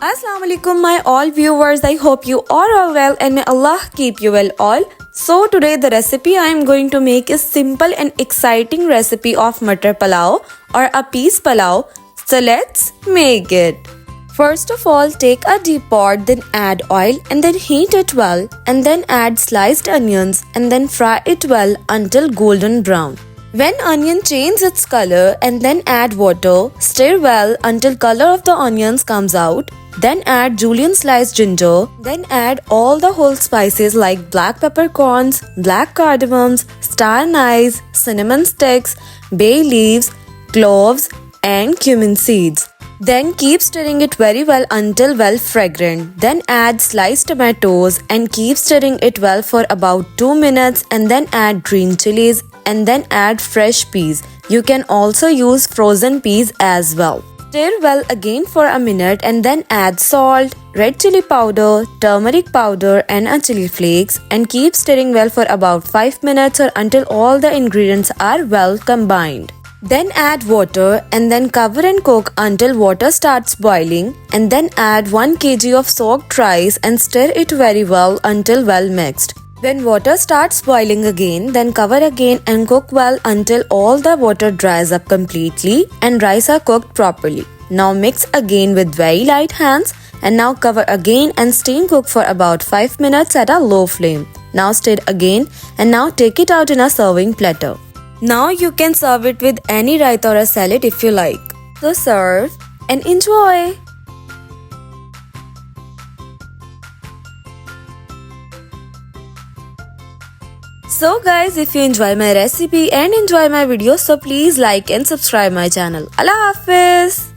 Assalamu alaikum my all viewers. I hope you are all well and may Allah keep you well all. So today the recipe I am going to make is simple and exciting recipe of Matar Pulao or a peas pulao. So let's make it. First of all, take a deep pot, then add oil and then heat it well, and then add sliced onions and then fry it well until golden brown. When onion changes its color and then add water, stir well until color of the onions comes out. Then add julienne sliced ginger. Then add all the whole spices like black peppercorns, black cardamoms, star anise, cinnamon sticks, bay leaves, cloves and cumin seeds. Then keep stirring it very well until well fragrant. Then add sliced tomatoes and keep stirring it well for about 2 minutes and then add green chilies and then add fresh peas. You can also use frozen peas as well. Stir well again for a minute and then add salt, red chili powder, turmeric powder and a chili flakes and keep stirring well for about 5 minutes or until all the ingredients are well combined. Then add water and then cover and cook until water starts boiling and then add 1 kg of soaked rice and stir it very well until well mixed. When water starts boiling again, then cover again and cook well until all the water dries up completely and rice are cooked properly. Now mix again with very light hands and now cover again and steam cook for about 5 minutes at a low flame. Now stir again and now take it out in a serving platter. Now you can serve it with any raita or a salad if you like. So serve and enjoy! So guys, if you enjoy my recipe and enjoy my videos, so please like and subscribe my channel. Allah Hafiz!